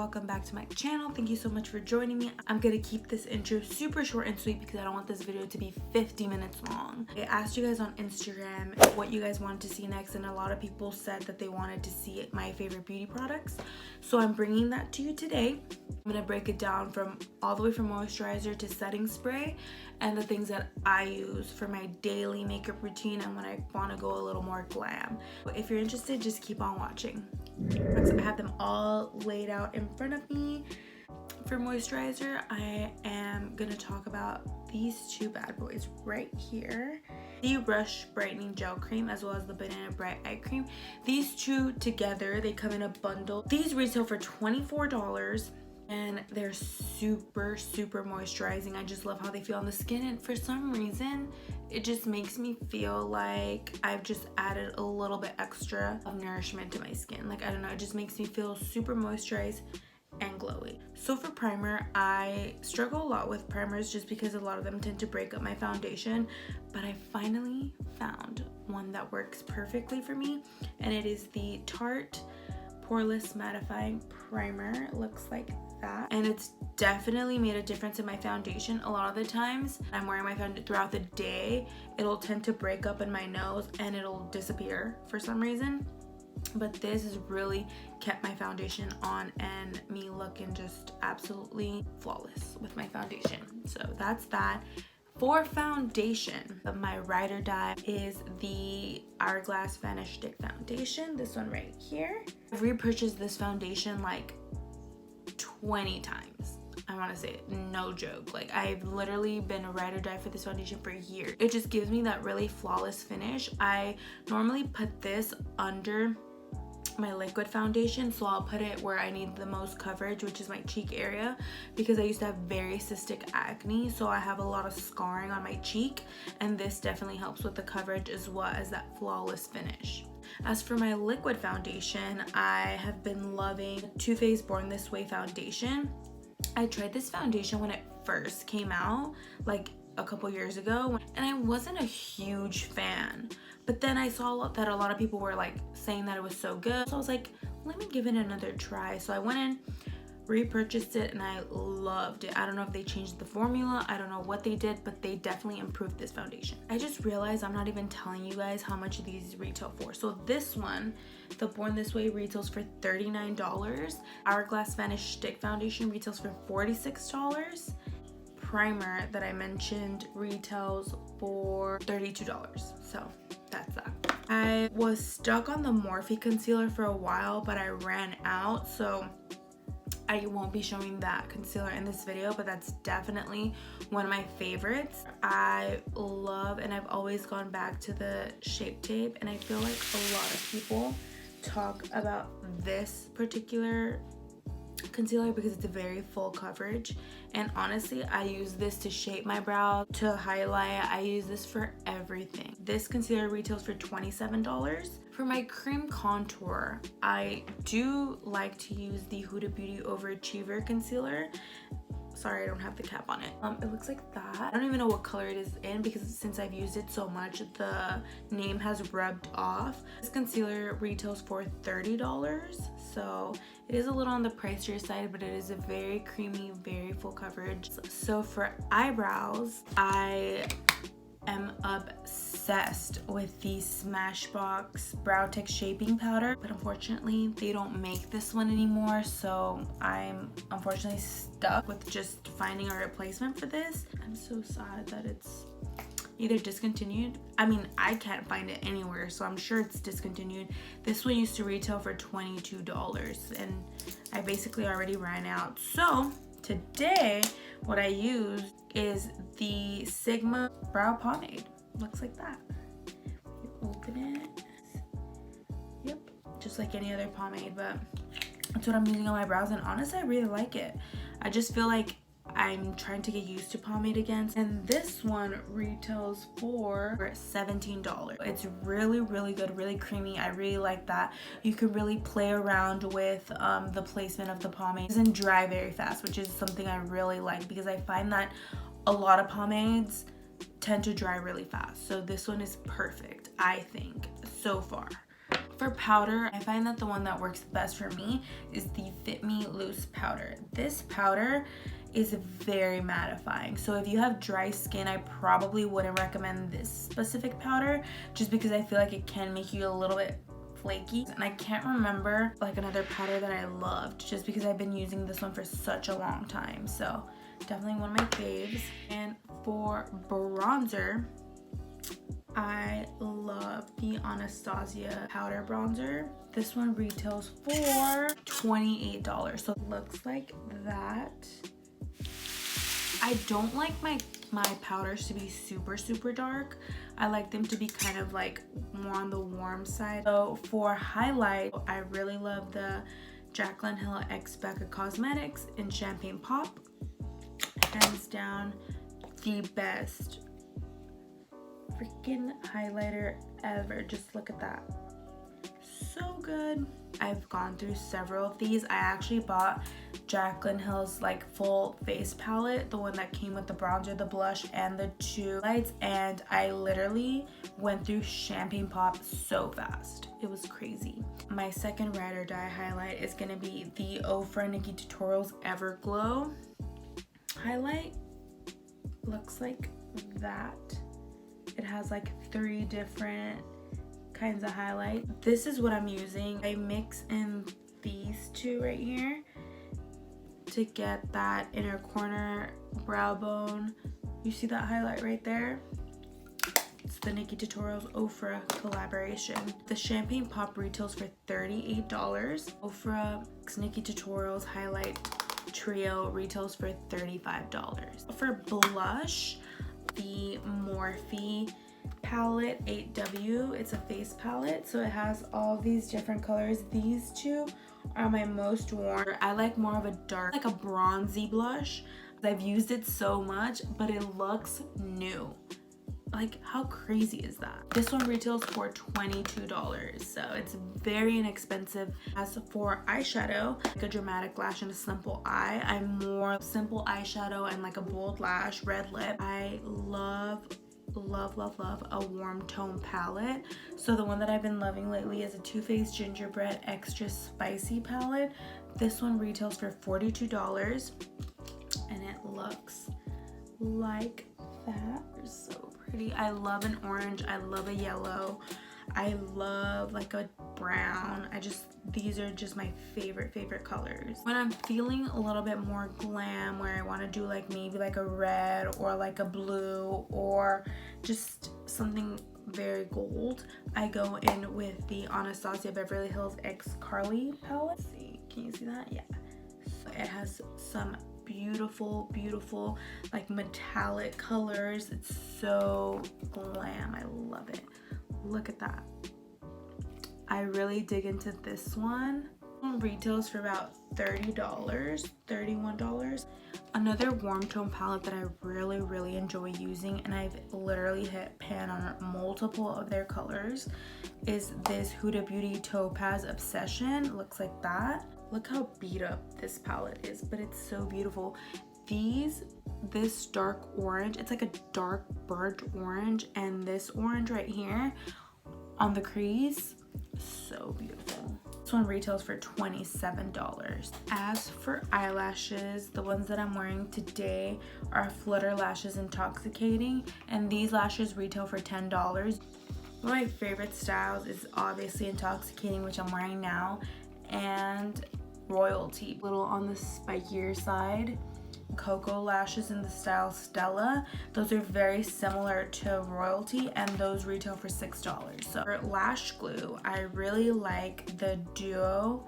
welcome back to my channel. Thank you so much for joining me. I'm gonna keep this intro super short and sweet because I don't want this video to be 50 minutes long. I asked you guys on Instagram what you guys wanted to see next, and a lot of people said that they wanted to see my favorite beauty products, so I'm bringing that to you today. I'm gonna break it down from all the way from moisturizer to setting spray and the things that I use for my daily makeup routine and when I want to go a little more glam. If you're interested, just keep on watching. I have them all laid out in front of me. For moisturizer, I am gonna talk about these two bad boys right here. The Rush Brightening Gel Cream as well as the Banana Bright Eye Cream. These two together, they come in a bundle. These retail for $24 and they're super moisturizing. I just love how they feel on the skin, and for some reason it just makes me feel like I've just added a little bit extra of nourishment to my skin. Like, I don't know, it just makes me feel super moisturized and glowy. So for primer, I struggle a lot with primers just because a lot of them tend to break up my foundation, but I finally found one that works perfectly for me, and it is the Tarte poreless mattifying primer. It looks like that, and it's definitely made a difference in my foundation. A lot of the times I'm wearing my foundation throughout the day, it'll tend to break up in my nose and it'll disappear for some reason, but this has really kept my foundation on and me looking just absolutely flawless with my foundation. So that's that. For foundation, my ride or die is the Hourglass Vanish Stick Foundation, this one right here. I've repurchased this foundation like 20 times. I want to say it, no joke. Like, I've literally been a ride or die for this foundation for years. It just gives me that really flawless finish. I normally put this under my liquid foundation, so I'll put it where I need the most coverage, which is my cheek area, because I used to have very cystic acne, so I have a lot of scarring on my cheek, and this definitely helps with the coverage as well as that flawless finish. As for my liquid foundation, I have been loving Too Faced Born This Way foundation. I tried this foundation when it first came out, like a couple years ago, and I wasn't a huge fan, but then I saw that a lot of people were like saying that it was so good, so I was like, let me give it another try. So I went in, repurchased it, and I loved it. I don't know if they changed the formula, I don't know what they did, but they definitely improved this foundation. I just realized I'm not even telling you guys how much these retail for. So this one, the Born This Way, retails for $39. Hourglass Vanish Stick Foundation retails for $46. Primer that I mentioned retails for $32. So that's that. I was stuck on the Morphe concealer for a while, but I ran out, so I won't be showing that concealer in this video, but that's definitely one of my favorites. I love, and I've always gone back to the Shape Tape, and I feel like a lot of people talk about this particular concealer because it's a very full coverage, and honestly I use this to shape my brow, to highlight. I use this for everything. This concealer retails for $27. For my cream contour, I do like to use the Huda Beauty Overachiever concealer. Sorry, I don't have the cap on it. It looks like that. I don't even know what color it is in because since I've used it so much, the name has rubbed off. This concealer retails for $30, so it is a little on the pricier side, but it is a very creamy, very full coverage. So for eyebrows, I am obsessed with the Smashbox Brow Tech Shaping Powder, but unfortunately they don't make this one anymore, so I'm unfortunately stuck with just finding a replacement for this. I'm so sad that it's either discontinued. I mean, I can't find it anywhere, so I'm sure it's discontinued. This one used to retail for $22 and I basically already ran out. So today what I use is the Sigma brow pomade. Looks like that. You open it, yep, just like any other pomade, but that's what I'm using on my brows, and honestly I really like it. I just feel like I'm trying to get used to pomade again, and this one retails for $17. It's really good, really creamy. I really like that. You can really play around with the placement of the pomade. It doesn't dry very fast, which is something I really like because I find that a lot of pomades tend to dry really fast. So this one is perfect, I think, so far. For powder, I find that the one that works best for me is the Fit Me loose powder. This powder is very mattifying, so if you have dry skin, I probably wouldn't recommend this specific powder just because I feel like it can make you a little bit flaky. And I can't remember like another powder that I loved just because I've been using this one for such a long time, so definitely one of my faves. And for bronzer, I love the Anastasia powder bronzer. This one retails for $28, so it looks like that. I don't like my powders to be super dark. I like them to be kind of like more on the warm side. So for highlight, I really love the Jaclyn Hill x Becca Cosmetics in Champagne Pop. Hands down the best freaking highlighter ever. Just look at that. So good. I've gone through several of these. I actually bought Jaclyn Hill's like full face palette, the one that came with the bronzer, the blush, and the two lights, and I literally went through Champagne Pop so fast. It was crazy. My second ride or die highlight is gonna be the Ofra Nikkie Tutorials Everglow highlight. Looks like that. It has like 3 different kinds of highlight. This is what I'm using. I mix in these 2 right here to get that inner corner brow bone. You see that highlight right there? It's the Nikkie Tutorials Ofra collaboration. The Champagne Pop retails for $38. Ofra Nikkie Tutorials Highlight Trio retails for $35. For blush, the Morphe palette 8W. It's a face palette, so it has all these different colors. These 2 are my most worn. I like more of a dark, like a bronzy blush. I've used it so much, but it looks new. Like, how crazy is that? This one retails for $22, so it's very inexpensive. As for eyeshadow, like a dramatic lash and a simple eye, I'm more simple eyeshadow and like a bold lash, red lip. I love a warm tone palette. So the one that I've been loving lately is a Too Faced Gingerbread Extra Spicy palette. This one retails for $42, and it looks like that. It's so pretty. I love an orange, I love a yellow, I love like a brown. These are just my favorite colors. When I'm feeling a little bit more glam, where I want to do like maybe like a red or like a blue or just something very gold, I go in with the Anastasia Beverly Hills x Carli palette. Let's see, can you see that? Yeah. So it has some beautiful like metallic colors. It's so glam. I love it. Look at that. I really dig into this one. Retails for about $30, $31. Another warm tone palette that I really enjoy using, and I've literally hit pan on multiple of their colors, is this Huda Beauty Topaz Obsession. Looks like that. Look how beat up this palette is, but it's so beautiful. This dark orange, it's like a dark burnt orange, and this orange right here on the crease, so beautiful. This one retails for $27. As for eyelashes, the ones that I'm wearing today are Flutter Lashes Intoxicating, and these lashes retail for $10. One of my favorite styles is obviously Intoxicating, which I'm wearing now, and Royalty, a little on the spikier side. Cocoa lashes in the style Stella. Those are very similar to Royalty, and those retail for $6. So for lash glue, I really like the duo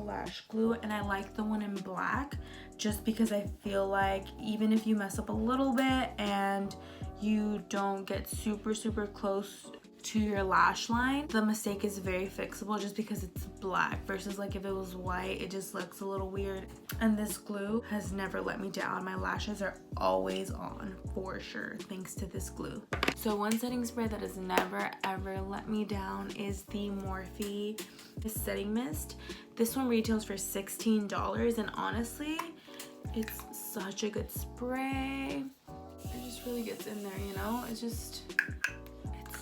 lash glue, and I like the one in black just because I feel like even if you mess up a little bit and you don't get super close to your lash line, the mistake is very fixable just because it's black, versus like if it was white, it just looks a little weird. And this glue has never let me down. My lashes are always on for sure thanks to this glue. So one setting spray that has never ever let me down is the Morphe setting mist. This one retails for $16, and honestly it's such a good spray. It just really gets in there, you know? It's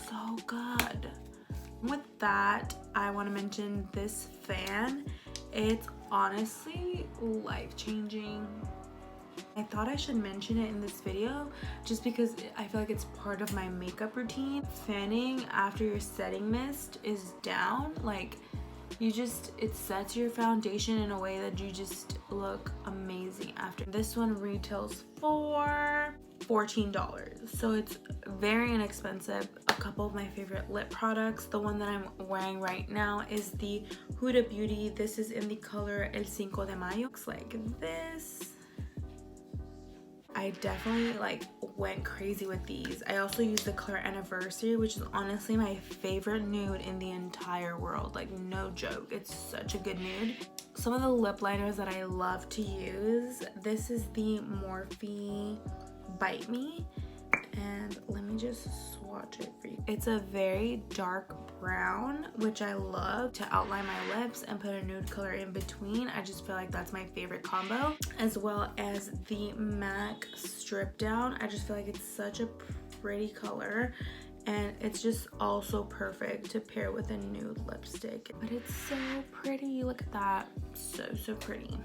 so good. With that, I want to mention this fan. It's honestly life-changing. I thought I should mention it in this video just because I feel like it's part of my makeup routine. Fanning after your setting mist is down, like it sets your foundation in a way that you just look amazing after. This one retails for $14, so it's very inexpensive. A couple of my favorite lip products, the one that I'm wearing right now is the Huda Beauty. This is in the color El Cinco de Mayo. Looks like this. I definitely like went crazy with these. I also use the color Anniversary, which is honestly my favorite nude in the entire world. Like, no joke, it's such a good nude. Some of the lip liners that I love to use, this is the Morphe Bite Me, and let me just swatch it for you. It's a very dark brown, which I love to outline my lips and put a nude color in between. I just feel like that's my favorite combo, as well as the MAC Strip Down. I just feel like it's such a pretty color, and it's just also perfect to pair with a nude lipstick. But it's so pretty, look at that, so pretty.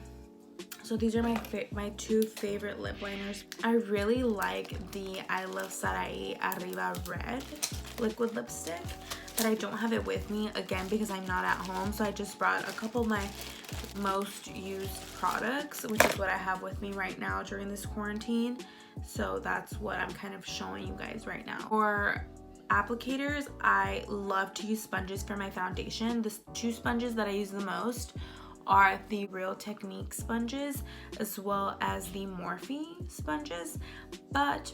So these are my two favorite lip liners. I really like the I Love Sarai Arriba Red liquid lipstick, but I don't have it with me, again, because I'm not at home. So I just brought a couple of my most used products, which is what I have with me right now during this quarantine. So that's what I'm kind of showing you guys right now. For applicators, I love to use sponges for my foundation. The two sponges that I use the most are the Real Technique sponges, as well as the Morphe sponges, but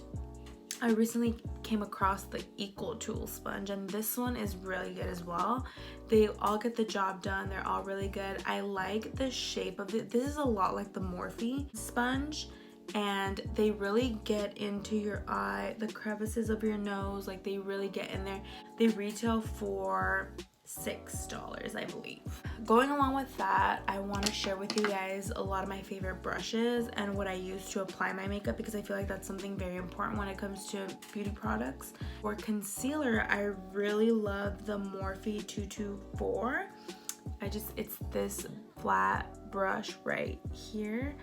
I recently came across the Equal Tool sponge, and this one is really good as well. They all get the job done. They're all really good. I like the shape of it. This is a lot like the Morphe sponge, and they really get into your eye, the crevices of your nose, like they really get in there. They retail for $6, I believe. Going along with that, I want to share with you guys a lot of my favorite brushes and what I use to apply my makeup, because I feel like that's something very important when it comes to beauty products. For concealer, I really love the Morphe 224. It's this flat brush right here.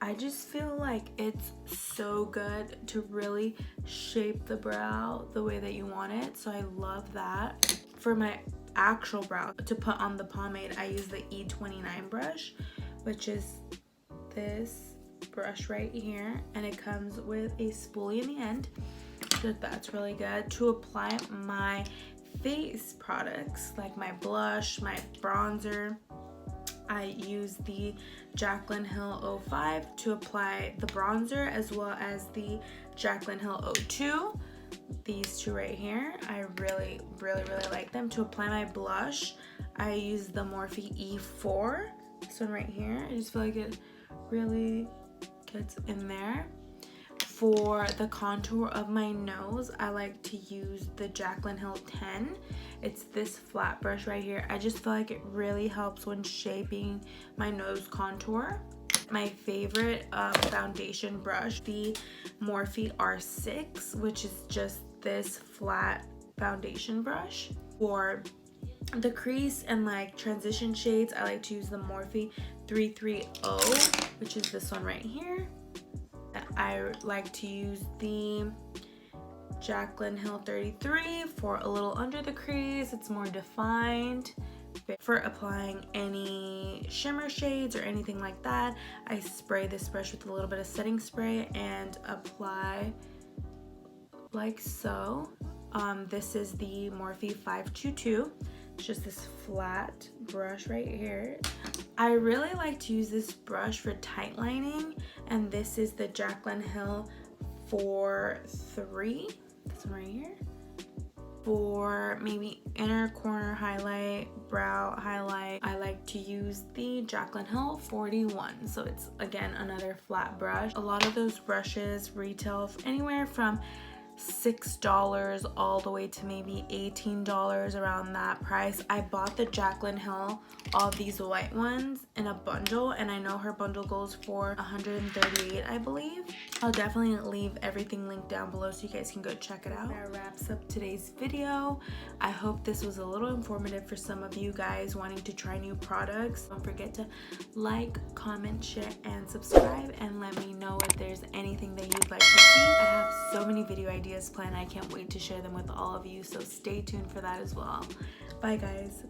I just feel like it's so good to really shape the brow the way that you want it, so I love that. For my actual brow, to put on the pomade, I use the E29 brush, which is this brush right here, and it comes with a spoolie in the end, so that's really good. To apply my face products, like my blush, my bronzer, I use the Jaclyn Hill 05 to apply the bronzer, as well as the Jaclyn Hill 02. These two right here, I really like them. To apply my blush, I use the Morphe E4, this one right here. I just feel like it really gets in there. For the contour of my nose, I like to use the Jaclyn Hill 10. It's this flat brush right here. I just feel like it really helps when shaping my nose contour. My favorite foundation brush, the Morphe R6, which is just this flat foundation brush. For the crease and like transition shades, I like to use the Morphe 330, which is this one right here. I like to use the Jaclyn Hill 33 for a little under the crease. It's more defined. For applying any shimmer shades or anything like that, I spray this brush with a little bit of setting spray and apply like so. This is the Morphe 522. It's just this flat brush right here. I really like to use this brush for tight lining, and this is the Jaclyn Hill 43. This one right here. For maybe inner corner highlight, brow highlight, I like to use the Jaclyn Hill 41. So it's, again, another flat brush. A lot of those brushes retail anywhere from $6 all the way to maybe $18, around that price. I bought the Jaclyn Hill, all these white ones, in a bundle, and I know her bundle goes for $138, I believe. I'll definitely leave everything linked down below so you guys can go check it out. That wraps up today's video. I hope this was a little informative for some of you guys wanting to try new products. Don't forget to like, comment, share, and subscribe, and let me know if there's anything that you'd like to see. I have so many video ideas planned. I can't wait to share them with all of you, so stay tuned for that as well. Bye guys.